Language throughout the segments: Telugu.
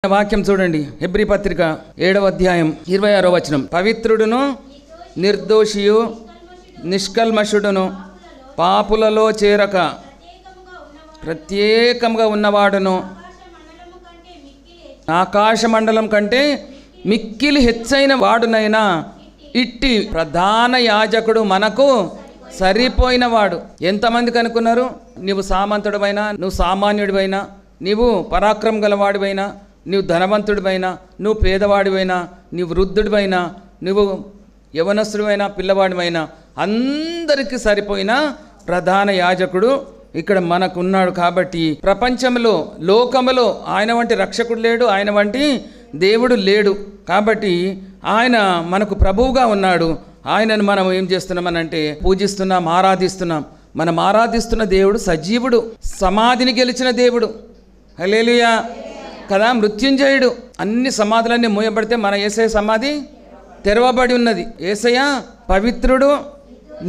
వాక్యం చూడండి. హెబ్రీ పత్రిక 7వ అధ్యాయం 26వ వచనం. పవిత్రుడును నిర్దోషియు నిష్కల్మషుడును పాపులలో చేరక ప్రత్యేకంగా ఉన్నవాడును ఆకాశ మండలం కంటే మిక్కిలి హెచ్చైన వాడునైనా ఇట్టి ప్రధాన యాజకుడు మనకు సరిపోయినవాడు. ఎంతమందికి అనుకున్నారు? నువ్వు సామంతుడివైనా, నువ్వు సామాన్యుడివైనా, నీవు పరాక్రమం గలవాడివైనా, నువ్వు ధనవంతుడివైనా, నువ్వు పేదవాడివైనా, నువ్వు వృద్ధుడివైనా, నువ్వు యవనస్తుడివైనా, పిల్లవాడివైనా, అందరికీ సరిపోయిన ప్రధాన యాజకుడు ఇక్కడ మనకున్నాడు. కాబట్టి ప్రపంచంలో, లోకములో ఆయన వంటి రక్షకుడు లేడు, ఆయన వంటి దేవుడు లేడు. కాబట్టి ఆయన మనకు ప్రభువుగా ఉన్నాడు. ఆయనను మనం ఏం చేస్తున్నామనంటే పూజిస్తున్నాం, ఆరాధిస్తున్నాం. మనం ఆరాధిస్తున్న దేవుడు సజీవుడు, సమాధిని గెలిచిన దేవుడు. హల్లెలూయా కదా. మృత్యుంజయుడు. అన్ని సమాధులన్నీ మూయబడితే మన యేసయ్య సమాధి తెరవబడి ఉన్నది. యేసయ్య పవిత్రుడు,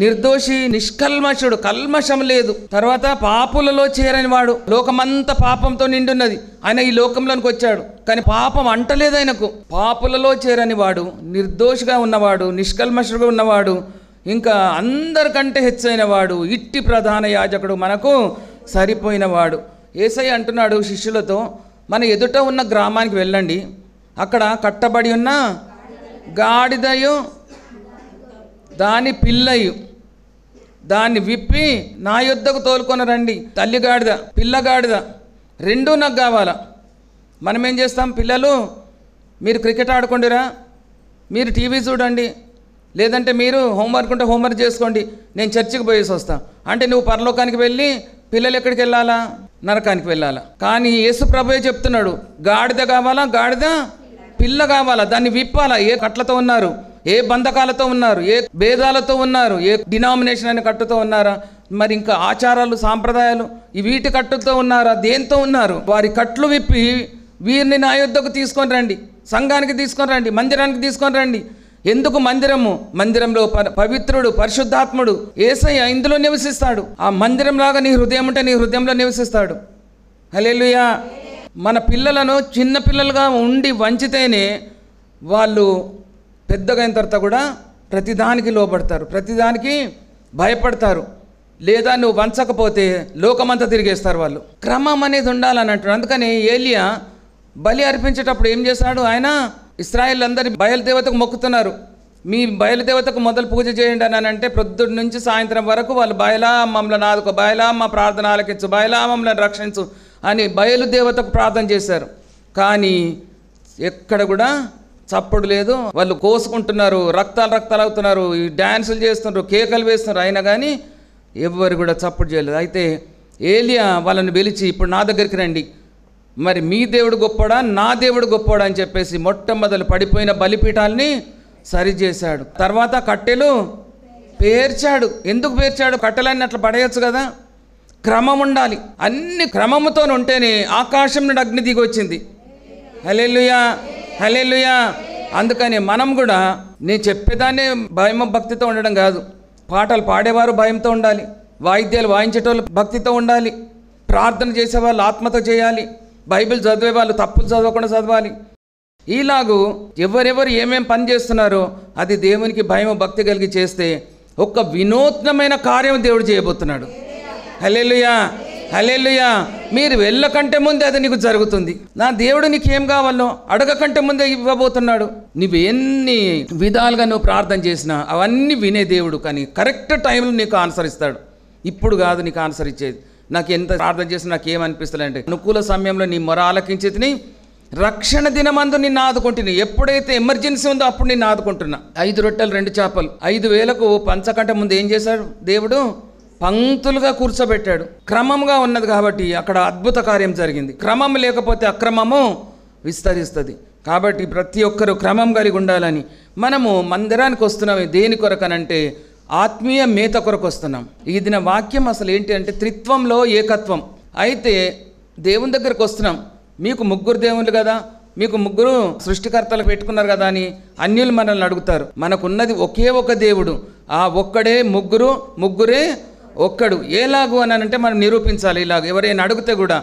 నిర్దోషి, నిష్కల్మషుడు, కల్మషం లేదు. తర్వాత పాపులలో చేరని వాడు. లోకమంతా పాపంతో నిండి ఉన్నది. ఆయన ఈ లోకంలోనికి వచ్చాడు, కానీ పాపం అంటలేదు ఆయనకు. పాపులలో చేరని వాడు, నిర్దోషిగా ఉన్నవాడు, నిష్కల్మషుడుగా ఉన్నవాడు, ఇంకా అందరికంటే హెచ్చైన వాడు, ఇట్టి ప్రధాన యాజకుడు మనకు సరిపోయినవాడు. యేసయ్య అంటున్నాడు శిష్యులతో, మన ఎదుట ఉన్న గ్రామానికి వెళ్ళండి, అక్కడ కట్టబడి ఉన్న గాడిదయు దాని పిల్లయు దాన్ని విప్పి నా యొద్దకు తోలుకొని రండి. తల్లి గాడిద, పిల్ల గాడిద రెండూ నాకు కావాలా. మనం ఏం చేస్తాం? పిల్లలు మీరు క్రికెట్ ఆడుకోండిరా, మీరు టీవీ చూడండి, లేదంటే మీరు హోంవర్క్ ఉంటే హోంవర్క్ చేసుకోండి, నేను చర్చికి పోయేసి వస్తాను అంటే నువ్వు పరలోకానికి వెళ్ళి పిల్లలు ఎక్కడికి వెళ్ళాలా? నరకానికి వెళ్ళాలా. కానీ యేసు ప్రభువే చెప్తున్నాడు, గాడిద కావాలా, గాడిద పిల్ల కావాలా, దాన్ని విప్పాలా. ఏ కట్లతో ఉన్నారు, ఏ బంధకాలతో ఉన్నారు, ఏ భేదాలతో ఉన్నారు, ఏ డినామినేషన్ అనే కట్టుతో ఉన్నారా, మరి ఇంకా ఆచారాలు సాంప్రదాయాలు వీటి కట్టుతో ఉన్నారా, దేంతో ఉన్నారు? వారి కట్లు విప్పి వీరిని నా యొద్దకు తీసుకొని రండి, సంఘానికి తీసుకొని రండి, మందిరానికి తీసుకొని రండి. ఎందుకు మందిరము? మందిరంలో పవిత్రుడు, పరిశుద్ధాత్ముడు యేసయ్య ఇందులో నివసిస్తాడు. ఆ మందిరం లాగా నీ హృదయం ఉంటే నీ హృదయంలో నివసిస్తాడు. హల్లెలూయా. మన పిల్లలను చిన్న పిల్లలుగా ఉండి వంచితేనే వాళ్ళు పెద్దగా అయిన తర్వాత కూడా ప్రతిదానికి లోపడతారు, ప్రతిదానికి భయపడతారు. లేదా నువ్వు వంచకపోతే లోకమంతా తిరిగేస్తారు వాళ్ళు. క్రమం అనేది ఉండాలని అంటాడు. అందుకని ఏలియా బలి అర్పించేటప్పుడు ఏం చేశాడు? ఆయన ఇశ్రాయేల్ అందరి బయలుదేవతకు మొక్కుతున్నారు. మీ బయలుదేవతకు మొదలు పూజ చేయండి అని అంటే ప్రొద్దుటి నుంచి సాయంత్రం వరకు వాళ్ళు బయలా మమ్మల్ని ఆదుకో, బయలా మా ప్రార్థన ఆలకించు, బయలా మమ్మల్ని రక్షించు అని బయలుదేవతకు ప్రార్థన చేశారు. కానీ ఎక్కడ కూడా చప్పుడు లేదు. వాళ్ళు కోసుకుంటున్నారు, రక్తాలు అవుతున్నారు, ఈ డ్యాన్సులు చేస్తున్నారు, కేకలు వేస్తున్నారు, అయినా కానీ ఎవరు కూడా చప్పుడు చేయలేదు. అయితే ఏలియా వాళ్ళని పిలిచి, ఇప్పుడు నా దగ్గరికి రండి, మరి మీ దేవుడు గొప్పడా నా దేవుడు గొప్పడా అని చెప్పేసి మొట్టమొదలు పడిపోయిన బలిపీఠాలని సరిచేశాడు. తర్వాత కట్టెలు పేర్చాడు. ఎందుకు పేర్చాడు? కట్టెలన్నీ అట్లా పడేయచ్చు కదా. క్రమం ఉండాలి. అన్ని క్రమముతో ఉంటేనే ఆకాశం నుండి అగ్ని దిగి వచ్చింది. హల్లెలూయా, హల్లెలూయా. అందుకని మనం కూడా నేను చెప్పేదాన్ని భయం భక్తితో ఉండడం కాదు. పాటలు పాడేవారు భయంతో ఉండాలి, వాయిద్యాలు వాయించేటోళ్ళు భక్తితో ఉండాలి, ప్రార్థన చేసేవాళ్ళు ఆత్మతో చేయాలి, బైబిల్ చదివే వాళ్ళు తప్పులు చదవకుండా చదవాలి. ఈలాగూ ఎవరెవరు ఏమేం పని చేస్తున్నారో అది దేవునికి భయం భక్తి కలిగి చేస్తే ఒక వినూత్నమైన కార్యం దేవుడు చేయబోతున్నాడు. హల్లెలూయా, హల్లెలూయా. మీరు వెళ్ళకంటే ముందే అది నీకు జరుగుతుంది. నా దేవుడు నీకేం కావాలో అడగకంటే ముందే ఇవ్వబోతున్నాడు. నువ్వు ఎన్ని విధాలుగా నువ్వు ప్రార్థన చేసినా అవన్నీ వినే దేవుడు, కానీ కరెక్ట్ టైంలో నీకు ఆన్సర్ ఇస్తాడు. ఇప్పుడు కాదు నీకు ఆన్సర్ ఇచ్చేది. నాకు ఎంత ప్రార్థన చేసి నాకు ఏమనిపిస్తుందంటే అనుకూల సమయంలో నీ మొర ఆలకించేది, రక్షణ దినమందు నిన్ను ఆదుకుంటున్నా. ఎప్పుడైతే ఎమర్జెన్సీ ఉందో అప్పుడు నిన్ను ఆదుకుంటున్నా. 5 రొట్టెలు 2 చేపలు 5,000కు పంచకంటే ముందు ఏం చేశాడు? దేవుడు పంక్తులుగా కూర్చోబెట్టాడు. క్రమంగా ఉన్నది కాబట్టి అక్కడ అద్భుత కార్యం జరిగింది. క్రమం లేకపోతే అక్రమము విస్తరిస్తుంది. కాబట్టి ప్రతి ఒక్కరూ క్రమం కలిగి ఉండాలని మనము మందిరానికి వస్తున్నాం. దేని కొరకనంటే ఆత్మీయ మేత కొరకు వస్తున్నాం. ఈ దిన వాక్యం అసలు ఏంటి అంటే త్రిత్వంలో ఏకత్వం. అయితే దేవుని దగ్గరకు వస్తున్నాం. మీకు 3 దేవుళ్ళు కదా, మీకు 3 సృష్టికర్తలు పెట్టుకున్నారు కదా అని అన్యులు మనల్ని అడుగుతారు. మనకున్నది ఒకే ఒక దేవుడు, ఆ ఒక్కడే, ముగ్గురే ఒక్కడు. ఎలాగూ అని అంటే మనం నిరూపించాలి. ఇలాగ ఎవరైనా అడిగితే కూడా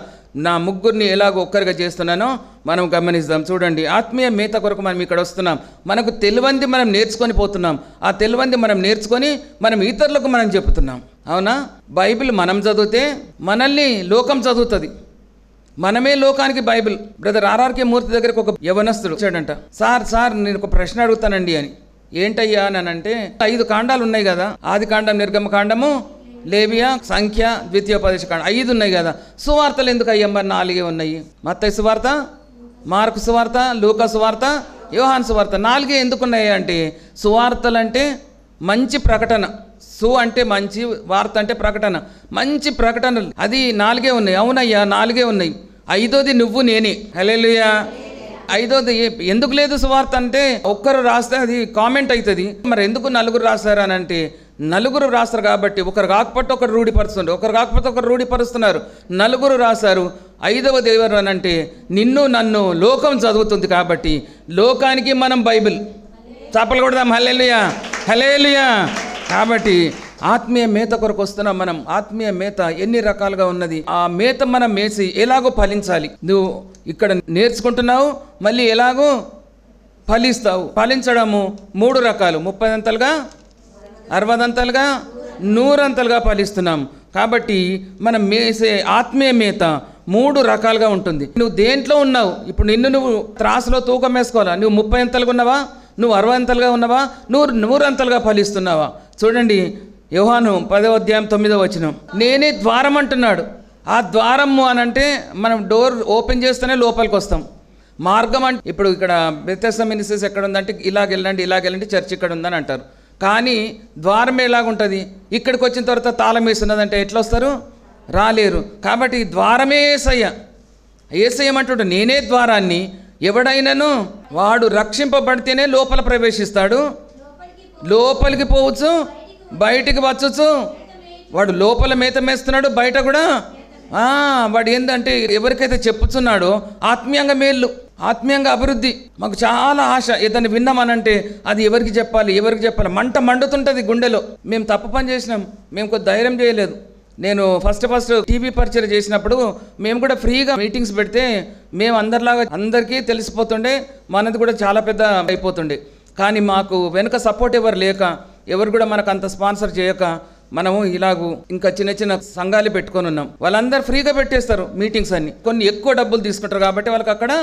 నా ముగ్గురిని ఎలాగో ఒక్కరిగా చేస్తున్నానో మనం గమనిస్తాం. చూడండి, ఆత్మీయ మేత కొరకు మనం ఇక్కడ వస్తున్నాం. మనకు తెలివంది మనం నేర్చుకొని పోతున్నాం. ఆ తెలివంది మనం నేర్చుకొని మనం ఇతరులకు మనం చెప్తున్నాం. అవునా? బైబిల్ మనం చదివితే మనల్ని లోకం చదువుతుంది. మనమే లోకానికి బైబిల్. బ్రదర్ ఆర్ఆర్కే మూర్తి దగ్గరికి ఒక యవనస్తుడు వచ్చాడంట. సార్ నేను ఒక ప్రశ్న అడుగుతానండి అని. ఏంటయ్యా అని అంటే 5 కాండాలు ఉన్నాయి కదా, ఆది కాండం, నిర్గమ కాండము, లేవియా, సంఖ్య, ద్వితీయోపదేశ కాండం 5 ఉన్నాయి కదా, సువార్తలు ఎందుకు అయ్యా మరి 4 ఉన్నాయి? మత్తయి సువార్త, మార్కు సువార్త, లూకా సువార్త, యోహాను సువార్త 4 ఎందుకు ఉన్నాయి అంటే, సువార్తలు అంటే మంచి ప్రకటన, అంటే మంచి, వార్త అంటే ప్రకటన, మంచి ప్రకటనలు, అది 4 ఉన్నాయి. అవునయ్యా 4 ఉన్నాయి. 5వది నువ్వు నేనే. హల్లెలూయా. 5వది ఎందుకు లేదు సువార్త అంటే, ఒక్కరు రాస్తే అది కామెంట్ అవుతుంది. మరి ఎందుకు 4 రాస్తారు అని అంటే, 4 రాస్తారు కాబట్టి, ఒకరు కాకపోతే ఒకరు రూఢిపరుస్తున్నారు, ఒకరు కాకపోతే ఒకరు రూఢిపరుస్తున్నారు, 4 రాశారు. 5వది ఎవరు అని అంటే, నిన్ను నన్ను లోకం చదువుతుంది కాబట్టి లోకానికి మనం బైబిల్. చాపలు కొడదాం. హల్లెలూయా, హల్లెలూయా. కాబట్టి ఆత్మీయ మేత కొరకు వస్తున్నాం మనం. ఆత్మీయ మేత ఎన్ని రకాలుగా ఉన్నది. ఆ మేత మనం మేసి ఎలాగో ఫలించాలి. నువ్వు ఇక్కడ నేర్చుకుంటున్నావు, మళ్ళీ ఎలాగో ఫలిస్తావు. ఫలించడము 3 రకాలు: 30 అంతలుగా, 60 అంతలుగా, 100 అంతలుగా ఫలిస్తున్నాం. కాబట్టి మనం మేసే ఆత్మీయ మేత 3 రకాలుగా ఉంటుంది. నువ్వు దేంట్లో ఉన్నావు? ఇప్పుడు నువ్వు త్రాసులో తూకం వేసుకోవాలా? నువ్వు 30 అంతలుగా ఉన్నావా? నువ్వు 60 అంతలుగా ఉన్నావా? నువ్వు 100 అంతలుగా ఫలిస్తున్నావా? చూడండి, యోహాను 10వ అధ్యాయం 9వ వచనం, నేనే ద్వారం అంటున్నాడు. ఆ ద్వారము అని అంటే మనం డోర్ ఓపెన్ చేస్తేనే లోపలికి వస్తాం. మార్గం అంటే ఇప్పుడు ఇక్కడ బెతెస్దా మినిస్ట్రీస్ ఎక్కడ ఉందంటే ఇలాగెళ్ళండి చర్చ్ ఇక్కడ ఉందని అంటారు. కానీ ద్వారం ఎలాగుంటుంది? ఇక్కడికి వచ్చిన తర్వాత తాళం వేస్తున్నదంటే ఎట్లా వస్తారు? రాలేరు. కాబట్టి ద్వారమే యేసయ్య. యేసయ్యమంటుడు నేనే ద్వారాన్ని, ఎవడైనాను వాడు రక్షింపబడితేనే లోపల ప్రవేశిస్తాడు, లోపలికి పోవచ్చు, బయటికి వచ్చుచు. వాడు లోపల మేత మేస్తున్నాడు, బయట కూడా. వాడు ఏంటంటే ఎవరికైతే చెప్పుచున్నాడో ఆత్మీయంగా మేళ్ళు, ఆత్మీయంగా అభివృద్ధి. మాకు చాలా ఆశ, ఏదైనా విన్నామనంటే అది ఎవరికి చెప్పాలి, మంట మండుతుంటుంది గుండెలో. మేము తప్పు పని చేసినాం, మేము కొద్ది ధైర్యం చేయలేదు. నేను ఫస్ట్ టీవీ పరిచయం చేసినప్పుడు మేము కూడా ఫ్రీగా మీటింగ్స్ పెడితే మేము అందరిలాగా అందరికీ తెలిసిపోతుండే, మనది కూడా చాలా పెద్ద అయిపోతుండే. కానీ మాకు వెనుక సపోర్ట్ ఎవరు లేక, ఎవరు కూడా మనకు అంత స్పాన్సర్ చేయక, మనము ఇలాగూ ఇంకా చిన్న చిన్న సంఘాలు పెట్టుకొని ఉన్నాం. వాళ్ళందరూ ఫ్రీగా పెట్టేస్తారు మీటింగ్స్ అన్ని. కొన్ని ఎక్కువ డబ్బులు తీసుకుంటారు కాబట్టి వాళ్ళకి అక్కడ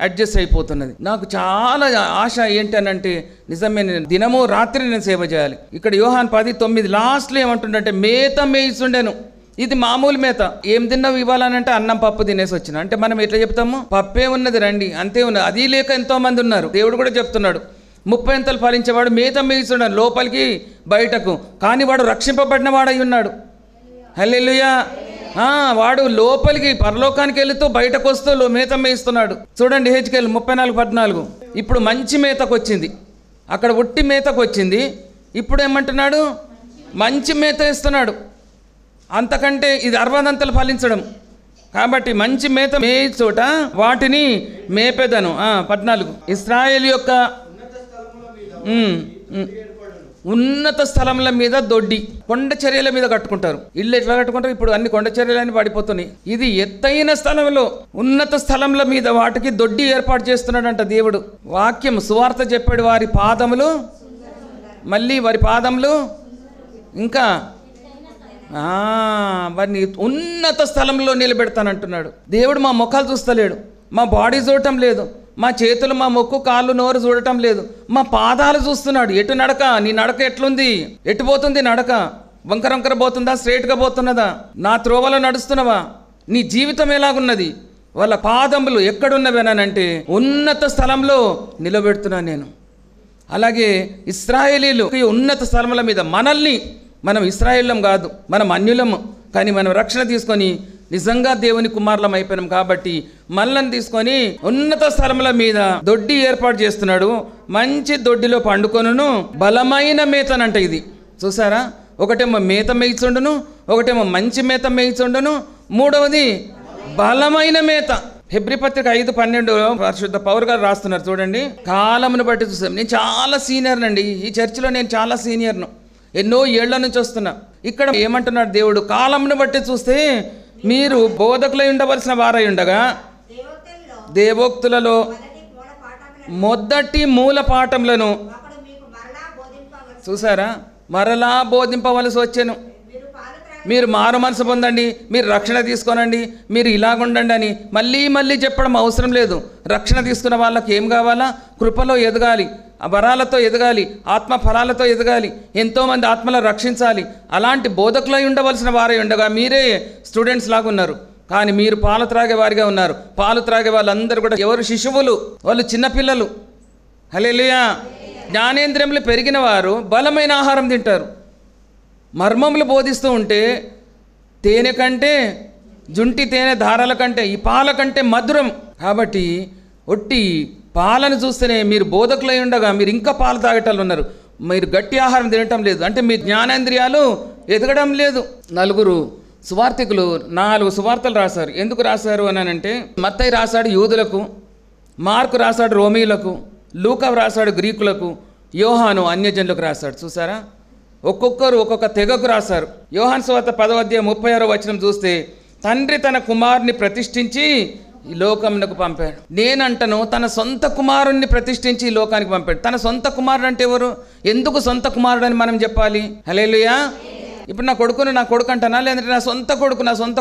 అడ్జస్ట్ అయిపోతున్నది. నాకు చాలా ఆశ ఏంటనంటే, నిజమే, నేను దినము రాత్రి నేను సేవ చేయాలి. ఇక్కడ యోహాను 10:9 లాస్ట్లో ఏమంటుండంటే, మేత మేయిస్తుండేను. ఇది మామూలు మేత. ఏం తిన్నావు ఇవ్వాలనంటే అన్నం పప్పు తినేసి వచ్చిన అంటే మనం ఎట్లా చెప్తాము? పప్పే ఉన్నది రండి, అంతే ఉన్నది. అది లేక ఎంతో మంది ఉన్నారు. దేవుడు కూడా చెప్తున్నాడు, 30 అంతలు ఫలించేవాడు మేత మేయిస్తున్నాడు లోపలికి బయటకు, కానీ వాడు రక్షింపబడిన వాడై ఉన్నాడు. హల్లెలూయా. వాడు లోపలికి పరలోకానికి వెళుతూ బయటకు వస్తూ మేత మేయిస్తున్నాడు. చూడండి హెచ్కేల్ 34:14. ఇప్పుడు మంచి మేతకు వచ్చింది, అక్కడ ఒట్టి మేతకు వచ్చింది. ఇప్పుడు ఏమంటున్నాడు? మంచి మేత ఇస్తున్నాడు. అంతకంటే ఇది 60 అంతలు ఫలించడం. కాబట్టి మంచి మేత మేయి చోట వాటిని మేపెదను. 14 ఇశ్రాయేలు యొక్క ఉన్నత స్థలముల మీద దొడ్డి, కొండ చర్యల మీద కట్టుకుంటారు. ఇల్లు ఎట్లా కట్టుకుంటారు? ఇప్పుడు అన్ని కొండ చర్యలని పడిపోతున్నాయి. ఇది ఎత్తైన స్థలంలో, ఉన్నత స్థలముల మీద వాటికి దొడ్డి ఏర్పాటు చేస్తున్నాడంట దేవుడు. వాక్యం సువార్త చెప్పాడు, వారి పాదములు, మళ్ళీ వారి పాదములు, ఇంకా వారిని ఉన్నత స్థలంలో నిలబెడతానంటున్నాడు దేవుడు. మా ముఖాలు చూస్తలేడు, మా బాడీ చూడటం లేదు, మా చేతులు, మా ముక్కు, కాళ్ళు, నోరు చూడటం లేదు, మా పాదాలు చూస్తున్నాడు. ఎటు నడక, నీ నడక ఎట్లుంది, ఎటు పోతుంది నడక? వంకర వంకర పోతుందా, స్ట్రైట్గా పోతున్నదా? నా త్రోవలో నడుస్తున్నావా? నీ జీవితం ఎలాగున్నది? వాళ్ళ పాదములు ఎక్కడున్నవేనంటే ఉన్నత స్థలంలో నిలబెడుతున్నాను నేను. అలాగే ఇశ్రాయేలీలు ఉన్నత స్థలముల మీద, మనం ఇశ్రాయేలం కాదు, మనం అన్యులము, కానీ మనం రక్షణ తీసుకొని నిజంగా దేవుని కుమారులం అయిపోయినాం. కాబట్టి మనల్ని తీసుకొని ఉన్నత స్థలముల మీద దొడ్డి ఏర్పాటు చేస్తున్నాడు. మంచి దొడ్డిలో పండుకొనును, బలమైన మేతనంట. ఇది చూసారా? ఒకటేమో మేత మేయిచుండును, ఒకటేమో మంచి మేత మేయిచుండును, మూడవది బలమైన మేత. హెబ్రీ పత్రిక 5:12 పరిశుద్ధ పౌలు గారు రాస్తున్నారు. చూడండి, కాలమును బట్టి చూస్తాం. నేను చాలా సీనియర్ అండి, ఈ చర్చిలో నేను చాలా సీనియర్ను, ఎన్నో ఏళ్ల నుంచి వస్తున్నా. ఇక్కడ ఏమంటున్నాడు దేవుడు? కాలంను బట్టి చూస్తే మీరు బోధకులై ఉండవలసిన వారై ఉండగా దేవోక్తులలో మొదటి మూల పాఠములను చూసారా, మరలా బోధింపవలసి వచ్చాను. మీరు మారు మనసు పొందండి, మీరు రక్షణ తీసుకోనండి, మీరు ఇలాగుండండి అని మళ్ళీ మళ్ళీ చెప్పడం అవసరం లేదు. రక్షణ తీసుకున్న వాళ్ళకి ఏం కావాలా? కృపలో ఎదగాలి, వరాలతో ఎదగాలి, ఆత్మ ఫలాలతో ఎదగాలి, ఎంతోమంది ఆత్మలను రక్షించాలి. అలాంటి బోధకులై ఉండవలసిన వారై ఉండగా మీరే స్టూడెంట్స్ లాగా ఉన్నారు. కానీ మీరు పాలు త్రాగే వారిగా ఉన్నారు. పాలు త్రాగే వాళ్ళందరూ కూడా ఎవరు? శిశువులు, వాళ్ళు చిన్నపిల్లలు. హల్లెలూయా. జ్ఞానేంద్రియములు పెరిగిన వారు బలమైన ఆహారం తింటారు. మర్మములు బోధిస్తూ ఉంటే తేనె కంటే, జుంటి తేనె ధారాల కంటే, ఈ పాల కంటే మధురం. కాబట్టి ఒట్టి పాలను చూస్తేనే మీరు బోధకులై ఉండగా మీరు ఇంకా పాలు తాగేటోళ్ళు ఉన్నారు. మీరు గట్టి ఆహారం తినటం లేదు, అంటే మీ జ్ఞానేంద్రియాలు ఎదగడం లేదు. నలుగురు సువార్థికులు 4 సువార్తలు రాశారు. ఎందుకు రాశారు అని అంటే, మత్తయి రాశాడు యూదులకు, మార్కు రాశాడు రోమీయులకు, లూకా రాశాడు గ్రీకులకు, యోహాను అన్యజనులకు రాశాడు. చూసారా, ఒక్కొక్కరు ఒక్కొక్క తెగకు రాశారు. యోహాను సువార్త 10వ అధ్యాయం 36వ వచనం చూస్తే, తండ్రి తన కుమారుని ప్రతిష్ఠించి ఈ లోకమునకు పంపాడు. నేనంటను తన సొంత కుమారుణ్ణి ప్రతిష్ఠించి ఈ లోకానికి పంపాడు. తన సొంత కుమారుడు అంటే ఎవరు? ఎందుకు సొంత కుమారుడు అని మనం చెప్పాలి? హల్లెలూయా. ఇప్పుడు నా కొడుకును నా కొడుకు అంటానా, లేదంటే నా సొంత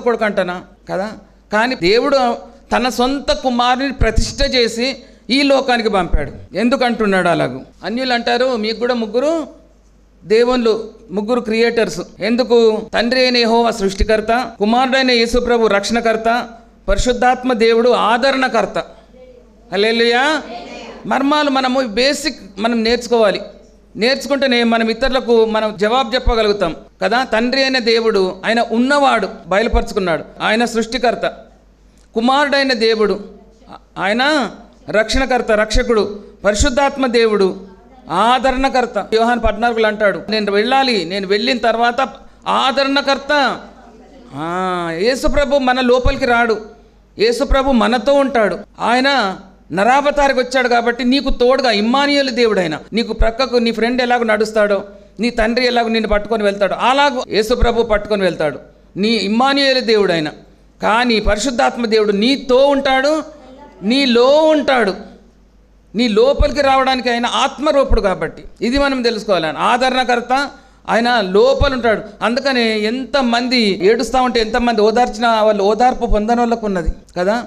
కొడుకు అంటానా? కదా. కానీ దేవుడు తన సొంత కుమారుని ప్రతిష్ఠ చేసి ఈ లోకానికి పంపాడు. ఎందుకు అంటున్నాడు అలాగూ? అన్యులు అంటారు మీకు కూడా ముగ్గురు దేవుళ్ళు, ముగ్గురు క్రియేటర్స్. ఎందుకు? తండ్రి అయిన యెహోవా సృష్టికర్త, కుమారుడైన యేసుప్రభు రక్షణకర్త, పరిశుద్ధాత్మ దేవుడు ఆదరణకర్త. హల్లెలూయా. మర్మాలు మనము బేసిక్ మనం నేర్చుకోవాలి. నేర్చుకుంటేనే మనం ఇతరులకు మనం జవాబు చెప్పగలుగుతాం కదా. తండ్రి అయిన దేవుడు ఆయన ఉన్నవాడు, బయలుపరుచుకున్నాడు. ఆయన సృష్టికర్త. కుమారుడైన దేవుడు ఆయన రక్షణకర్త, రక్షకుడు. పరిశుద్ధాత్మ దేవుడు ఆదరణకర్త. యోహాను 14 అంటాడు, నేను వెళ్ళాలి, నేను వెళ్ళిన తర్వాత ఆదరణకర్త. యేసుప్రభు మన లోపలికి రాడు, యేసుప్రభు మనతో ఉంటాడు. ఆయన నరావతారికి వచ్చాడు కాబట్టి నీకు తోడుగా ఇమ్మానుయేలు దేవుడు. ఆయన నీకు ప్రక్కకు నీ ఫ్రెండ్ ఎలాగో నడుస్తాడో, నీ తండ్రి ఎలాగో నిన్ను పట్టుకొని వెళ్తాడో, అలాగూ యేసుప్రభు పట్టుకొని వెళ్తాడు. నీ ఇమ్మానుయేలు దేవుడు ఆయన. కానీ పరిశుద్ధాత్మ దేవుడు నీతో ఉంటాడు, నీలో ఉంటాడు. నీ లోపలికి రావడానికి ఆయన ఆత్మరూపుడు కాబట్టి ఇది మనం తెలుసుకోవాలి. ఆయన ఆదరణకర్త, ఆయన లోపల ఉంటాడు. అందుకనే ఎంతమంది ఏడుస్తూ ఉంటే, ఎంతమంది ఓదార్చిన వాళ్ళు ఓదార్పు పొందని వాళ్ళకు ఉన్నది కదా.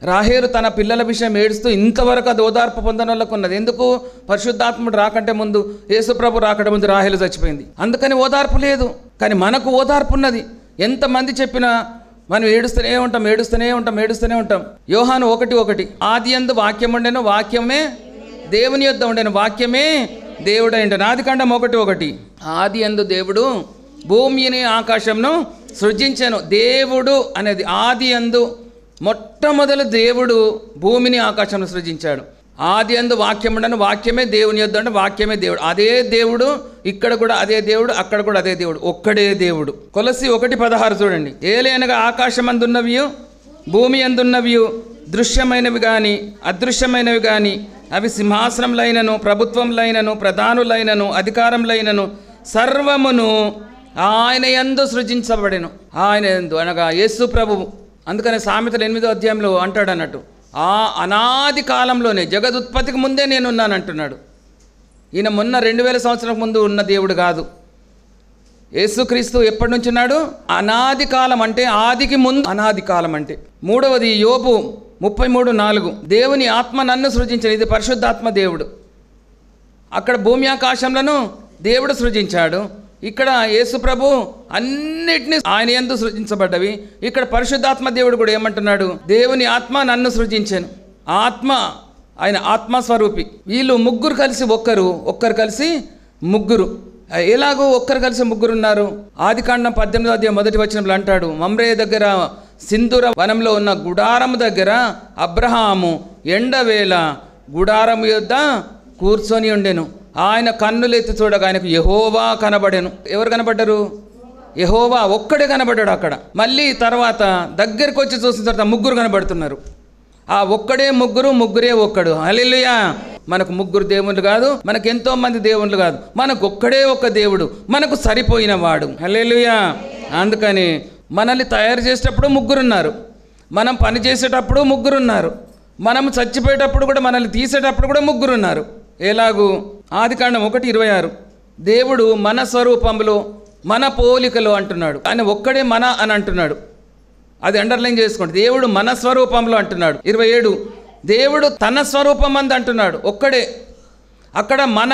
రాహేలు తన పిల్లల విషయం ఏడుస్తూ ఇంతవరకు అది ఓదార్పు పొందని వాళ్ళకు ఉన్నది. ఎందుకు? పరిశుద్ధాత్ముడు రాకంటే ముందు, యేసుప్రభు రాకంటే ముందు రాహేలు చచ్చిపోయింది. అందుకని ఓదార్పు లేదు. కానీ మనకు ఓదార్పు ఉన్నది. ఎంతమంది చెప్పినా మనం ఏడుస్తూనే ఉంటాం. యోహాను 1:1 ఆదియందు వాక్యం ఉండెను, వాక్యమే దేవుని యొద్ద ఉండెను, వాక్యమే దేవుడై ఉండెను. ఆదికాండం 1:1 ఆదియందు దేవుడు భూమిని ఆకాశంను సృజించెను. దేవుడు అనేది ఆదియందు మొట్టమొదలు దేవుడు భూమిని ఆకాశంను సృజించాడు. ఆదియందు వాక్యం ఉండను, వాక్యమే దేవుని యొద్ద ఉండెను, వాక్యమే దేవుడు. అదే దేవుడు ఇక్కడ కూడా, అదే దేవుడు అక్కడ కూడా, అదే దేవుడు, ఒక్కడే దేవుడు. కొలస్సీ 1:16 చూడండి. ఏలైనగా ఆకాశమందున్నవి భూమి అందున్నవి దృశ్యమైనవి కానీ అదృశ్యమైనవి కానీ, అవి సింహాసనంలైనను ప్రభుత్వంలైనను ప్రధానులైనను అధికారంలైనను సర్వమును ఆయన యందు సృజించబడెను. ఆయన యందు అనగా యేసు ప్రభువు. అందుకనే సామెతలు 8వ అధ్యాయంలో అంటాడు అన్నట్టు, ఆ అనాది కాలంలోనే జగదుత్పత్తికి ముందే నేనున్నాను అంటున్నాడు. ఈయన మొన్న 2000 సంవత్సరాల ముందు ఉన్న దేవుడు కాదు. యేసుక్రీస్తు ఎప్పటి నుంచి ఉన్నాడు? అనాది కాలం, అంటే ఆదికి ముందు అనాది కాలం. అంటే మూడవది యోబు 33:4 దేవుని ఆత్మ నన్ను సృజించాడు. ఇది పరిశుద్ధాత్మ దేవుడు. అక్కడ భూమి ఆకాశంలను దేవుడు సృజించాడు. ఇక్కడ యేసు ప్రభు అన్నిటినీ ఆయన యందు సృజించబడ్డవి. ఇక్కడ పరిశుద్ధాత్మ దేవుడు కూడా ఏమంటున్నాడు? దేవుని ఆత్మ నన్ను సృజించాను. ఆత్మ, ఆయన ఆత్మస్వరూపి. వీళ్ళు ముగ్గురు కలిసి ఒక్కరు కలిసి ముగ్గురు. ఎలాగో ఒక్కరు కలిసి ముగ్గురు ఉన్నారు? ఆదికాండం 18వ అధ్యాయం 1వ వచనంలో అంటాడు, మమ్రే దగ్గర సింధూర వనంలో ఉన్న గుడారము దగ్గర అబ్రహాము ఎండవేళ గుడారము యొద్ద కూర్చొని ఉండెను. ఆయన కన్నులెత్తి చూడగా ఆయనకు యెహోవా కనబడెను. ఎవరు కనబడ్డారు? యెహోవా ఒక్కడే కనబడ్డాడు అక్కడ. మళ్ళీ తర్వాత దగ్గరికి వచ్చి చూసిన తర్వాత ముగ్గురు కనబడుతున్నారు. ఆ ఒక్కడే ముగ్గురు, ముగ్గురే ఒక్కడు. హల్లెలూయా. మనకు ముగ్గురు దేవుళ్ళు కాదు, మనకు ఎంతో మంది దేవుళ్ళు కాదు, మనకు ఒక్కడే ఒక్క దేవుడు, మనకు సరిపోయిన వాడు. హల్లెలూయా. అందుకని మనల్ని తయారు చేసేటప్పుడు ముగ్గురున్నారు, మనం పని చేసేటప్పుడు ముగ్గురున్నారు, మనం చచ్చిపోయేటప్పుడు కూడా మనల్ని తీసేటప్పుడు కూడా ముగ్గురున్నారు. ఎలాగూ? ఆదికాండం 1:26 దేవుడు మన స్వరూపంలో మన పోలికలో అంటున్నాడు. ఆయన ఒక్కడే మన అని అంటున్నాడు. అది అండర్లైన్ చేసుకోండి. దేవుడు మన స్వరూపంలో అంటున్నాడు. 27 దేవుడు తన స్వరూపం అంది అంటున్నాడు. ఒక్కడే. అక్కడ మన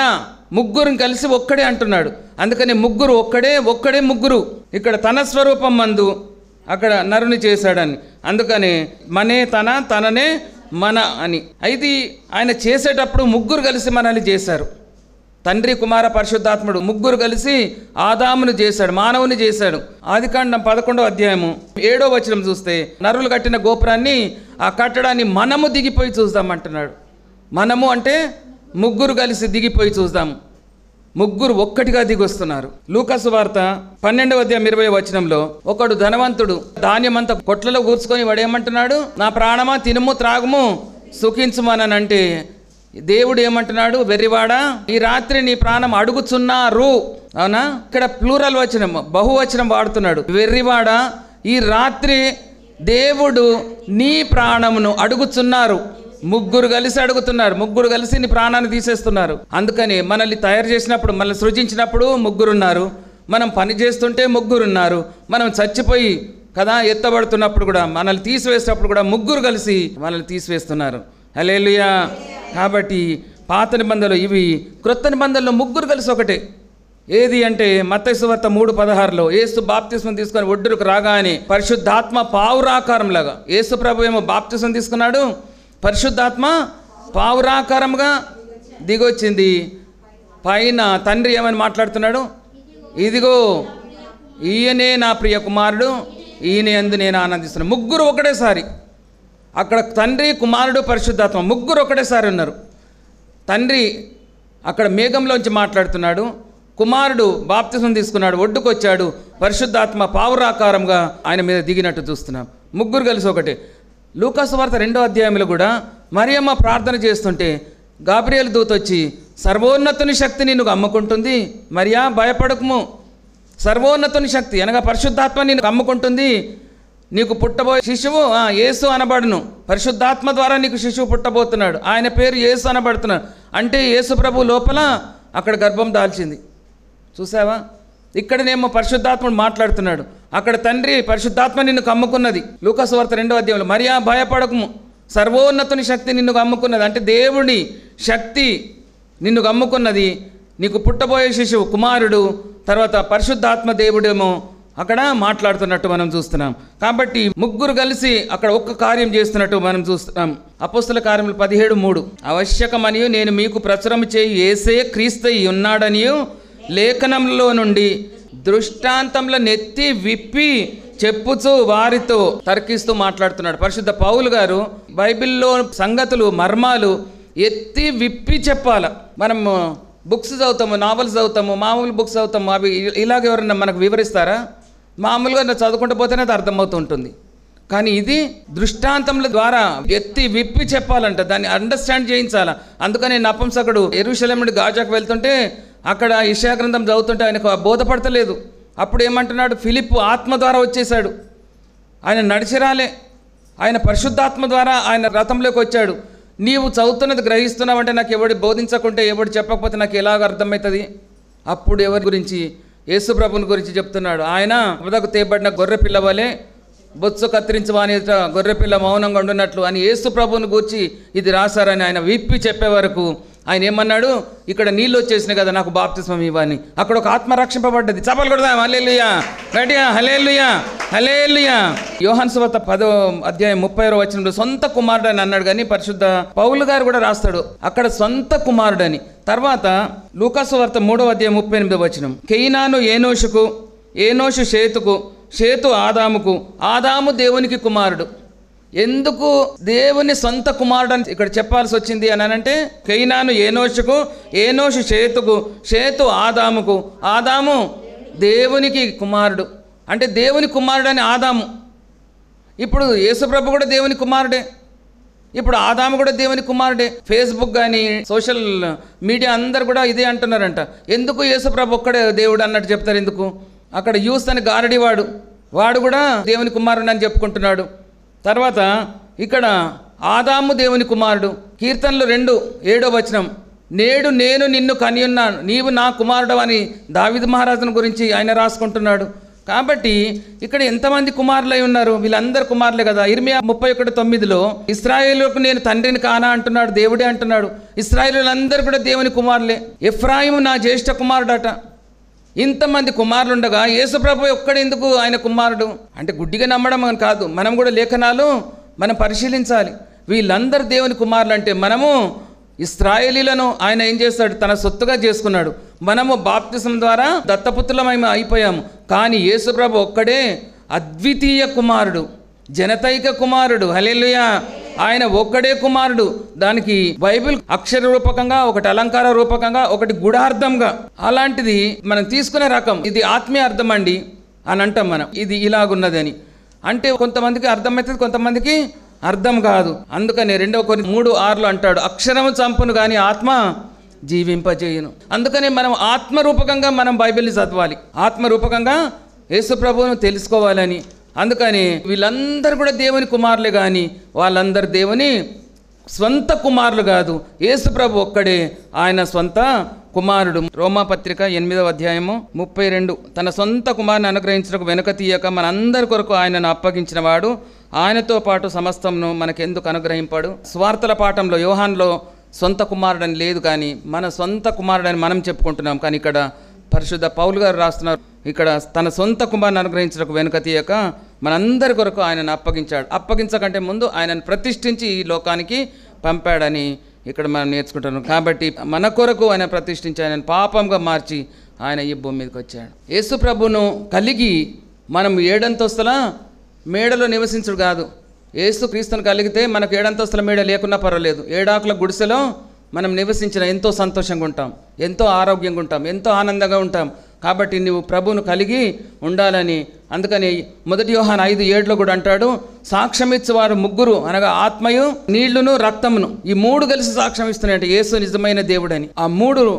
ముగ్గురు కలిసి ఒక్కడే అంటున్నాడు. అందుకని ముగ్గురు ఒక్కడే, ఒక్కడే ముగ్గురు. ఇక్కడ తన స్వరూపం మందు అక్కడ నరుని చేశాడని. అందుకని మనే తన, తననే మన అని. అయితే ఆయన చేసేటప్పుడు ముగ్గురు కలిసి మనల్ని చేశారు. తండ్రి, కుమార, పరిశుద్ధాత్ముడు ముగ్గురు కలిసి ఆదామును చేశాడు, మానవుని చేశాడు. ఆదికాండం 11వ అధ్యాయము 7వ వచనం చూస్తే నరులు కట్టిన గోపురాన్ని, ఆ కట్టడాన్ని మనము దిగిపోయి చూద్దామంటున్నాడు. మనము అంటే ముగ్గురు కలిసి దిగిపోయి చూద్దాము. ముగ్గురు ఒక్కటిగా దిగొస్తున్నారు. లూకాసు వార్త 12వ అధ్యాయం 20వ వచనంలో ఒకడు ధనవంతుడు ధాన్యమంతా కొట్లలో కూర్చుకొని వాడు ఏమంటున్నాడు? నా ప్రాణమా తినుము త్రాగుము సుఖించుమనంటే దేవుడు ఏమంటున్నాడు? వెర్రివాడా, ఈ రాత్రి నీ ప్రాణం అడుగుచున్నారు. అవునా? ఇక్కడ ప్లూరల్ వచనం, బహువచనం వాడుతున్నాడు. వెర్రివాడా, ఈ రాత్రి దేవుడు నీ ప్రాణమును అడుగుచున్నారు. ముగ్గురు కలిసి అడుగుతున్నారు, ముగ్గురు కలిసి నీ ప్రాణాన్ని తీసేస్తున్నారు. అందుకని మనల్ని తయారు చేసినప్పుడు, మనల్ని సృజించినప్పుడు ముగ్గురున్నారు, మనం పని చేస్తుంటే ముగ్గురున్నారు, మనం చచ్చిపోయి కదా ఎత్తబడుతున్నప్పుడు కూడా, మనల్ని తీసివేసేటప్పుడు కూడా ముగ్గురు కలిసి మనల్ని తీసివేస్తున్నారు. హల్లెలూయా. కాబట్టి పాత నిబంధనలు ఇవి, క్రొత్త నిబంధనలో ముగ్గురు కలిసి ఒకటే. ఏది అంటే మత్తయి సువార్త 3:16లో యేసు బాప్తిస్మం తీసుకొని ఒడ్డుకు రాగానే పరిశుద్ధాత్మ పావురాకారంలాగా, యేసు ప్రభు ఏమో బాప్తిస్మం తీసుకున్నాడు, పరిశుద్ధాత్మ పావురాకారంగా దిగొచ్చింది. పైన తండ్రి ఏమని మాట్లాడుతున్నాడు? ఇదిగో ఈయనే నా ప్రియ కుమారుడు, ఈయన యందు నేను ఆనందిస్తున్నాను. ముగ్గురు ఒకటేసారి అక్కడ, తండ్రి, కుమారుడు, పరిశుద్ధాత్మ ముగ్గురు ఒకటేసారి ఉన్నారు. తండ్రి అక్కడ మేఘంలోంచి మాట్లాడుతున్నాడు, కుమారుడు బాప్తిస్మం తీసుకున్నాడు, ఒడ్డుకొచ్చాడు, పరిశుద్ధాత్మ పావురాకారంగా ఆయన మీద దిగినట్టు చూస్తున్నాం. ముగ్గురు కలిసి ఒకటే. లూకాసు వార్త 2వ అధ్యాయంలో కూడా మరియమ్మ ప్రార్థన చేస్తుంటే గాబ్రియేలు దూత వచ్చి సర్వోన్నతుని శక్తి నిన్ను అమ్ముకుంటుంది, మరియా భయపడకుము, సర్వోన్నతుని శక్తి అనగా పరిశుద్ధాత్మ నిన్ను అమ్ముకుంటుంది, నీకు పుట్టబోయే శిశువు యేసు అనబడును, పరిశుద్ధాత్మ ద్వారా నీకు శిశువు పుట్టబోతున్నాడు, ఆయన పేరు యేసు అనబడుతున్నాడు. అంటే యేసు ప్రభు లోపల అక్కడ గర్భం దాల్చింది. చూసావా? ఇక్కడనేమో పరిశుద్ధాత్ముడు మాట్లాడుతున్నాడు, అక్కడ తండ్రి పరిశుద్ధాత్మ నిన్ను కమ్ముకున్నది. లూకాసు వార్త 2వ అధ్యాయంలో మరియా భయపడకము, సర్వోన్నతుని శక్తి నిన్ను కమ్ముకున్నది. అంటే దేవుడి శక్తి నిన్ను కమ్ముకున్నది, నీకు పుట్టబోయే శిశువు కుమారుడు, తర్వాత పరిశుద్ధాత్మ దేవుడేమో అక్కడ మాట్లాడుతున్నట్టు మనం చూస్తున్నాం. కాబట్టి ముగ్గురు కలిసి అక్కడ ఒక్క కార్యం చేస్తున్నట్టు మనం చూస్తున్నాం. అపోస్తల కార్యములు 17:3 అవశ్యకమనియు నేను మీకు ప్రచురం చేయి యేసే క్రీస్తయి ఉన్నాడనియు లేఖనంలో నుండి దృష్టాంతంలో నెత్తి విప్పి చెప్పుచూ వారితో తర్కిస్తూ మాట్లాడుతున్నాడు. పరిశుద్ధ పౌలు గారు బైబిల్లో సంగతులు, మర్మాలు ఎత్తి విప్పి చెప్పాల. మనం బుక్స్ చదువుతాము, నావల్స్ చదువుతాము, మామూలు బుక్స్ చదువుతాము, అవి ఇలాగ ఎవరన్నా మనకు వివరిస్తారా? మామూలుగా చదువుకుంటూ పోతేనే అది అర్థమవుతూ ఉంటుంది. కానీ ఇది దృష్టాంతముల ద్వారా ఎత్తి విప్పి చెప్పాలంట, దాన్ని అండర్స్టాండ్ చేయించాల. అందుకని నపుంసకుడు యెరూషలేము నుండి గాజాకు వెళ్తుంటే అక్కడ యెషయా గ్రంథం చదువుతుంటే ఆయనకు బోధపడతలేదు. అప్పుడు ఏమంటున్నాడు? ఫిలిప్పు ఆత్మ ద్వారా వచ్చేసాడు, ఆయన నడిచిరాలే, ఆయన పరిశుద్ధాత్మ ద్వారా ఆయన రథంలోకి వచ్చాడు. నీవు చదువుతున్నది గ్రహిస్తున్నావంటే నాకు ఎవడు బోధించకుంటే, ఎవడు చెప్పకపోతే నాకు ఎలాగ అర్థమవుతుంది? అప్పుడు ఎవరి గురించి? యేసు ప్రభుని గురించి చెప్తున్నాడు. ఆయన వదకు తేబడిన గొర్రె పిల్లవలే బొత్సు కత్తిరించవాని గొర్రెపిల్ల మౌనంగా ఉండున్నట్లు అని యేసు ప్రభుని గూర్చి ఇది రాశారని ఆయన విప్పి చెప్పే వరకు ఆయన ఏమన్నాడు? ఇక్కడ నీళ్ళు వచ్చేసినాయి కదా, నాకు బాప్తిస్మం ఇవ్వని. అక్కడ ఒక ఆత్మ రక్షింపబడ్డది. చప్పలు కొడదాం హల్లెలూయా, గట్టిగా హల్లెలూయా, హల్లెలూయా. యోహాను సువార్త 10వ అధ్యాయం 30వ వచనంలో సొంత కుమారుడు అని అన్నాడు, కానీ పరిశుద్ధ పౌలు గారు కూడా రాస్తాడు అక్కడ సొంత కుమారుడని. తర్వాత లూకాసు వార్త 3వ అధ్యాయం 38వ వచనం కేయినాను ఏనోషుకు, ఏనోషు షేతుకు, షేతు ఆదాముకు, ఆదాము దేవునికి కుమారుడు. ఎందుకు దేవుని సొంత కుమారుడు అని ఇక్కడ చెప్పాల్సి వచ్చింది అని అంటే, కేయినాను ఏనోషుకు, ఏనోషు షేతుకు, షేతు ఆదాముకు, ఆదాము దేవునికి కుమారుడు. అంటే దేవుని కుమారుడు అని ఆదాము. ఇప్పుడు యేసుప్రభు కూడా దేవుని కుమారుడే, ఇప్పుడు ఆదాము కూడా దేవుని కుమారుడే. ఫేస్బుక్ కానీ సోషల్ మీడియా అందరు కూడా ఇదే అంటున్నారంట. ఎందుకు యేసుప్రభు ఒక్కడే దేవుడు అన్నట్టు చెప్తారు? ఎందుకు? అక్కడ యూస్ అని గారడివాడు, వాడు కూడా దేవుని కుమారుడు అని చెప్పుకుంటున్నాడు. తర్వాత ఇక్కడ ఆదాము దేవుని కుమారుడు. కీర్తనలు 2:7 నేడు నేను నిన్ను కనియున్నాను, నీవు నా కుమారుడు అని దావీదు మహారాజుని గురించి ఆయన రాసుకుంటున్నాడు. కాబట్టి ఇక్కడ ఎంతమంది కుమారులై ఉన్నారు? వీళ్ళందరూ కుమారులే కదా. ఇర్మియా 31:9 ఇశ్రాయేలుకు నేను తండ్రిని కానా అంటున్నాడు, దేవుడే అంటున్నాడు. ఇశ్రాయేలులందరూ కూడా దేవుని కుమారులే. ఎఫ్రాయిము నా జ్యేష్ఠ కుమారుడట. ఇంతమంది కుమారులు ఉండగా యేసుప్రభు ఒక్కడెందుకు ఆయన కుమారుడు అంటే గుడ్డిగా నమ్మడం అని కాదు. మనం కూడా లేఖనాలు మనం పరిశీలించాలి. వీళ్ళందరూ దేవుని కుమారులు అంటే మనము ఇశ్రాయేలీలను ఆయన ఏం చేస్తాడు? తన సొత్తుగా చేసుకున్నాడు. మనము బాప్తిసం ద్వారా దత్తపుత్రులమై అయిపోయాము. కానీ యేసుప్రభు ఒక్కడే అద్వితీయ కుమారుడు, జనతైక కుమారుడు. హల్లెలూయా! ఆయన ఒక్కడే కుమారుడు. దానికి బైబిల్ అక్షర రూపకంగా, ఒకటి అలంకార రూపకంగా, ఒకటి గుడార్థంగా. అలాంటిది మనం తీసుకునే రకం ఇది ఆత్మీయ అర్థం అండి అని అంటాం మనం. ఇది ఇలాగున్నదని అంటే కొంతమందికి అర్థమవుతుంది, కొంతమందికి అర్థం కాదు. అందుకని 2 కొరింథీ 3:6 అంటాడు, అక్షరము చంపును కానీ ఆత్మ జీవింపజేయును. అందుకని మనం ఆత్మరూపకంగా మనం బైబిల్ని చదవాలి, ఆత్మరూపకంగా యేసు ప్రభువును తెలుసుకోవాలని. అందుకని వీళ్ళందరూ కూడా దేవుని కుమారులే, కానీ వాళ్ళందరూ దేవుని స్వంత కుమారులు కాదు. యేసు ప్రభు ఒక్కడే ఆయన స్వంత కుమారుడు. రోమాపత్రిక 8:32 తన సొంత కుమారుని అనుగ్రహించడానికి వెనుక తీయక మనందరి కొరకు ఆయనను అప్పగించిన వాడు ఆయనతో పాటు సమస్తంను మనకెందుకు అనుగ్రహింపాడు. స్వార్థల పాఠంలో యోహాన్లో సొంత కుమారుడని లేదు, కానీ మన సొంత కుమారుడని మనం చెప్పుకుంటున్నాం. కానీ ఇక్కడ పరిశుద్ధ పౌలు గారు రాస్తున్నారు, ఇక్కడ తన సొంత కుమారుని అనుగ్రహించడానికి వెనుక తీయక మనందరి కొరకు ఆయనను అప్పగించాడు. అప్పగించకంటే ముందు ఆయనను ప్రతిష్ఠించి ఈ లోకానికి పంపాడని ఇక్కడ మనం నేర్చుకుంటున్నాం. కాబట్టి మన కొరకు ఆయన ప్రతిష్ఠించి ఆయనను పాపంగా మార్చి ఆయన ఈ భూమి మీదకి వచ్చాడు. యేసు ప్రభును కలిగి మనం 7 అంతస్తుల మేడలో నివసించుడు కాదు. యేసు క్రీస్తును కలిగితే మనకు 7 అంతస్తుల మేడ లేకున్నా పర్వాలేదు. 7 ఆకుల గుడిసెలో మనం నివసించిన ఎంతో సంతోషంగా ఉంటాం, ఎంతో ఆరోగ్యంగా ఉంటాం, ఎంతో ఆనందంగా ఉంటాం. కాబట్టి నువ్వు ప్రభువును కలిగి ఉండాలని. అందుకని 1 యోహాను 5:7 కూడా అంటాడు, సాక్ష్యమిచ్చేవారు 3 అనగా ఆత్మయు నీళ్లును రక్తమును, ఈ 3 కలిసి సాక్ష్యం ఇస్తున్నాయంటే యేసు నిజమైన దేవుడని. ఆ 3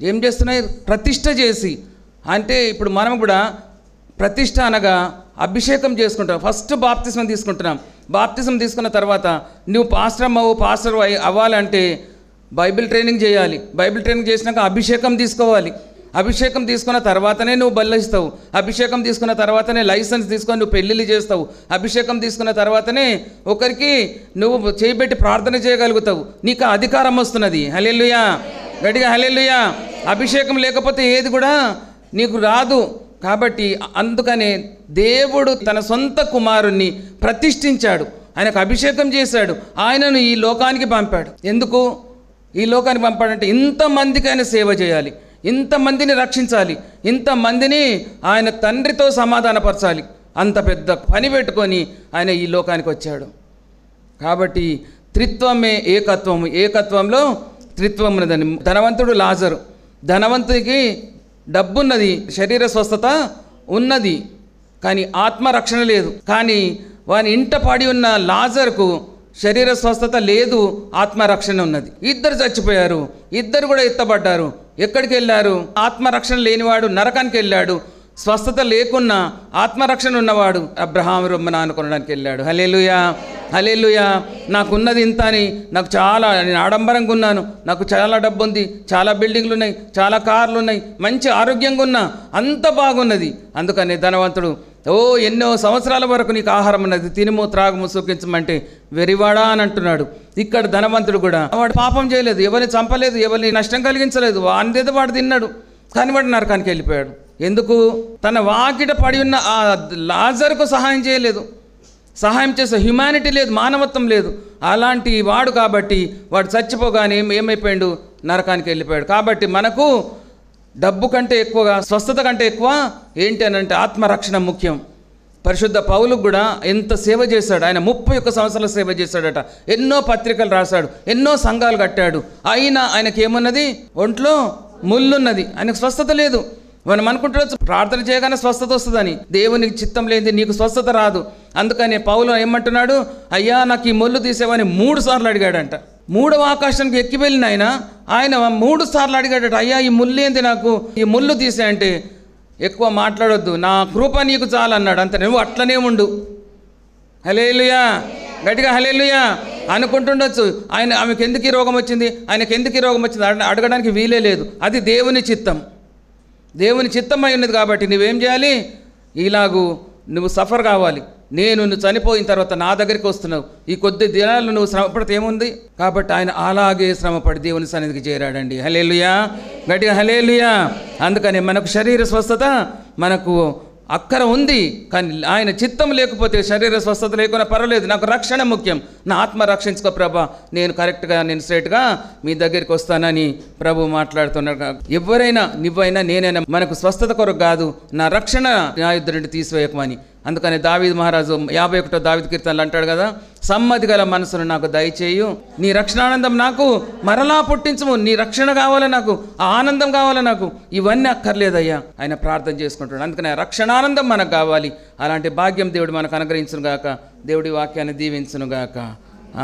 ఏం చేస్తున్నాయి? ప్రతిష్ఠ చేసి. అంటే ఇప్పుడు మనం కూడా ప్రతిష్ఠ అనగా అభిషేకం చేసుకుంటాం. ఫస్ట్ బాప్తిజం తీసుకుంటున్నాం. బాప్తిజం తీసుకున్న తర్వాత నువ్వు పాస్టర్ అవ్వాలంటే బైబిల్ ట్రైనింగ్ చేయాలి. బైబిల్ ట్రైనింగ్ చేసినాక అభిషేకం తీసుకోవాలి. అభిషేకం తీసుకున్న తర్వాతనే నువ్వు బలిస్తావు. అభిషేకం తీసుకున్న తర్వాతనే లైసెన్స్ తీసుకొని నువ్వు పెళ్ళిళ్ళు చేస్తావు. అభిషేకం తీసుకున్న తర్వాతనే ఒకరికి నువ్వు చేయబెట్టి ప్రార్థన చేయగలుగుతావు. నీకు అధికారం వస్తున్నది. హల్లెలూయా! గట్టిగా హల్లెలూయా! అభిషేకం లేకపోతే ఏది కూడా నీకు రాదు. కాబట్టి అందుకనే దేవుడు తన సొంత కుమారుణ్ణి ప్రతిష్ఠించాడు, ఆయనకు అభిషేకం చేశాడు, ఆయనను ఈ లోకానికి పంపాడు. ఎందుకు ఈ లోకానికి పంపాడంటే ఇంతమందికి ఆయన సేవ చేయాలి, ఇంతమందిని రక్షించాలి, ఇంతమందిని ఆయన తండ్రితో సమాధానపరచాలి. అంత పెద్ద పని పెట్టుకొని ఆయన ఈ లోకానికి వచ్చాడు. కాబట్టి త్రిత్వమే ఏకత్వము, ఏకత్వంలో త్రిత్వం ఉన్నదని. ధనవంతుడు లాజరు, ధనవంతుడికి డబ్బున్నది, శరీర స్వస్థత ఉన్నది, కానీ ఆత్మరక్షణ లేదు. కానీ వాని ఇంట పడి ఉన్న లాజర్కు శరీర స్వస్థత లేదు, ఆత్మరక్షణ ఉన్నది. ఇద్దరు చచ్చిపోయారు, ఇద్దరు కూడా ఎత్తబడ్డారు. ఎక్కడికి వెళ్ళారు? ఆత్మరక్షణ లేనివాడు నరకానికి వెళ్ళాడు. స్వస్థత లేకున్నా ఆత్మరక్షణ ఉన్నవాడు అబ్రహాము రొమ్మన అనుకోవడానికి వెళ్ళాడు. హల్లెలూయా! హల్లెలూయా! నాకున్నది ఇంత అని, నాకు చాలా, నేను ఆడంబరంగా ఉన్నాను, నాకు చాలా డబ్బు ఉంది, చాలా బిల్డింగ్లు ఉన్నాయి, చాలా కార్లు ఉన్నాయి, మంచి ఆరోగ్యంగా ఉన్నా, అంత బాగున్నది. అందుకని ధనవంతుడు ఎన్నో సంవత్సరాల వరకు నీకు ఆహారం ఉన్నది, తినుము త్రాగుము సుఖించమంటే వెరివాడా అని అంటున్నాడు. ఇక్కడ ధనవంతుడు కూడా వాడు పాపం చేయలేదు, ఎవరిని చంపలేదు, ఎవరిని నష్టం కలిగించలేదు, వాడిదేదో వాడు తిన్నాడు, కానీ వాడు నరకానికి వెళ్ళిపోయాడు. ఎందుకు? తన వాకిట పడి ఉన్న ఆ లాజరుకు సహాయం చేయలేదు, సహాయం చేసే హ్యుమానిటీ లేదు, మానవత్వం లేదు. అలాంటి వాడు కాబట్టి వాడు చచ్చిపోగానే ఏమైపోయాడు? నరకానికి వెళ్ళిపోయాడు. కాబట్టి మనకు డబ్బు కంటే ఎక్కువగా, స్వస్థత కంటే ఎక్కువ ఏంటి అని అంటే ఆత్మరక్షణ ముఖ్యం. పరిశుద్ధ పౌలుకు కూడా ఎంత సేవ చేశాడు. ఆయన 31 సంవత్సరాల సేవ చేశాడట. ఎన్నో పత్రికలు రాశాడు, ఎన్నో సంఘాలు కట్టాడు. అయినా ఆయనకి ఏమున్నది? ఒంట్లో ముళ్ళున్నది, ఆయనకు స్వస్థత లేదు. మనం అనుకుంటున్నాం ప్రార్థన చేయగానే స్వస్థత వస్తుందని. దేవునికి చిత్తం లేనిది నీకు స్వస్థత రాదు. అందుకని పౌలు ఏమంటున్నాడు? అయ్యా నాకు ఈ ముళ్ళు తీసేవని 3 సార్లు అడిగాడంట. 3వ ఆకాశానికి ఎక్కి వెళ్ళిన ఆయన 3 సార్లు అడిగాడట, అయ్యా ఈ ముళ్ళు ఏంది, నాకు ఈ ముళ్ళు తీసే అంటే ఎక్కువ మాట్లాడొద్దు, నా కృప నీకు చాలన్నాడు. అంత నువ్వు అట్లనే ఉండు. హల్లెలూయా, గట్టిగా హల్లెలూయా అనుకుంటుండొచ్చు. ఆమెకు ఎందుకు ఈ రోగం వచ్చింది, ఆయనకు ఎందుకు ఈ రోగం వచ్చింది అడగడానికి వీలే లేదు. అది దేవుని చిత్తం, దేవుని చిత్తం అయి ఉన్నది. కాబట్టి నువ్వేం చేయాలి, ఇలాగూ నువ్వు సఫర్ కావాలి. నువ్వు చనిపోయిన తర్వాత నా దగ్గరికి వస్తున్నావు, ఈ కొద్ది దినాలు నువ్వు శ్రమపడితే ఏముంది. కాబట్టి ఆయన అలాగే శ్రమపడి దేవుని సన్నిధికి చేరాడండి. హల్లెలూయా, గట్టిగా హల్లెలూయా. అందుకని మనకు శరీర స్వస్థత మనకు అక్కర ఉంది, కానీ ఆయన చిత్తం లేకపోతే శరీర స్వస్థత లేకుండా పర్వాలేదు, నాకు రక్షణ ముఖ్యం, నా ఆత్మ రక్షించుకో ప్రభా, నేను కరెక్ట్గా నేను స్ట్రైట్గా మీ దగ్గరికి వస్తానని ప్రభు మాట్లాడుతున్నాడు. ఎవరైనా నువ్వైనా నేనైనా మనకు స్వస్థత కొరకు కాదు, నా రక్షణ నా యుద్ధ నుండి తీసివేయకమని. అందుకని దావీదు మహారాజు 51వ దావీదు కీర్తనలు అంటాడు కదా, సమ్మతి గల మనసును నాకు దయచేయు, నీ రక్షణానందం నాకు మరలా పుట్టించము. నీ రక్షణ కావాలా నాకు, ఆ ఆనందం కావాలా నాకు, ఇవన్నీ అక్కర్లేదయ్యా ఆయన ప్రార్థన చేసుకుంటాడు. అందుకని రక్షణానందం మనకు కావాలి. అలాంటి భాగ్యం దేవుడు మనకు అనుగ్రహించును గాక. దేవుడి వాక్యాన్ని దీవించును గాక.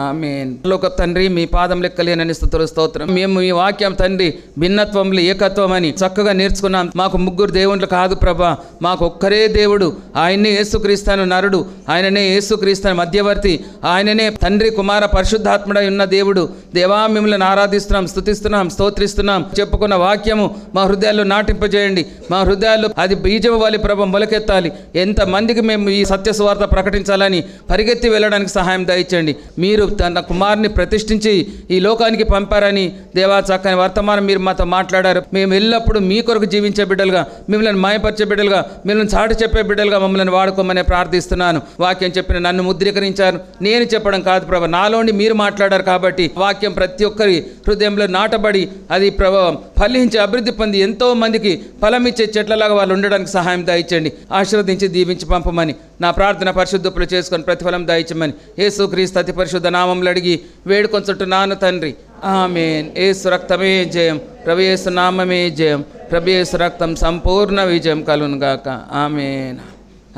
ఆమేన్. లోక తండ్రి, మీ పాదం లెక్కలేనని స్తుతులు స్తోత్రం. మేము ఈ వాక్యం తండ్రి భిన్నత్వంలో ఏకత్వం అని చక్కగా నేర్చుకున్నాం. మాకు ముగ్గురు దేవుళ్ళు కాదు ప్రభా, మాకు ఒక్కరే దేవుడు, ఆయనే యేసుక్రీస్తు నరుడు, ఆయననే యేసుక్రీస్తు మధ్యవర్తి, ఆయననే తండ్రి కుమార పరిశుద్ధాత్ముడై ఉన్న దేవుడు. దేవా మిమ్మల్ని ఆరాధిస్తున్నాం, స్తుతిస్తున్నాం, స్తోత్రిస్తున్నాం. చెప్పుకున్న వాక్యము మా హృదయాల్లో నాటింపజేయండి. మా హృదయాల్లో అది బీజం వాలి ప్రభ మొలకెత్తాలి. ఎంతమందికి మేము ఈ సత్య సువార్త ప్రకటించాలని పరిగెత్తి వెళ్ళడానికి సహాయం దయచేయండి. మీరు తన కుమారుని ప్రతిష్ఠించి ఈ లోకానికి పంపారని దేవా చక్కని వర్తమానం మీరు మాతో మాట్లాడారు. మేము ఎల్లప్పుడూ మీ కొరకు జీవించే బిడ్డలుగా, మిమ్మల్ని మాయపరిచే బిడ్డలుగా, మిమ్మల్ని చాటి చెప్పే బిడ్డలుగా మమ్మల్ని వాడుకోమని ప్రార్థిస్తున్నాను. వాక్యం చెప్పిన నన్ను ముద్రీకరించారు, నేను చెప్పడం కాదు ప్రభా, నాలోని మీరు మాట్లాడారు. కాబట్టి వాక్యం ప్రతి ఒక్కరి హృదయంలో నాటబడి అది ప్రభావం ఫలించి అభివృద్ధి పొంది ఎంతో మందికి ఫలమిచ్చే చెట్లలాగా వాళ్ళు ఉండడానికి సహాయం దయచేయండి. ఆశీర్వదించి దీవించి పంపమని నా ప్రార్థన పరిశుద్ధులు చేసుకొని ప్రతిఫలం దయచమని యేసుక్రీస్తు అతి పరిశుద్ధ నామంలో అడిగి వేడుకొంచుంటున్నాను తండ్రి. ఆమేన్. యేసు రక్తమే జయం, ప్రభు యేసు నామమే జయం, ప్రభు యేసు రక్తం సంపూర్ణ విజయం కలుగును గాక. ఆమేన్.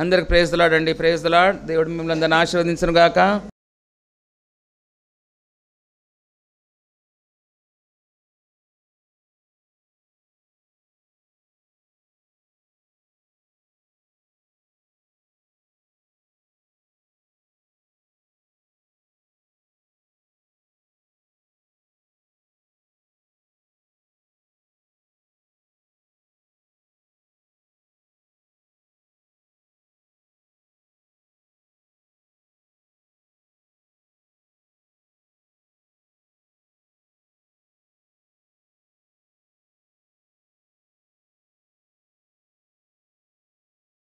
అందరికి ప్రైజ్ ది లార్డ్ అండి. Praise the lord. దేవుడు మిమ్మల్ని అందరిని ఆశీర్వదించును గాక.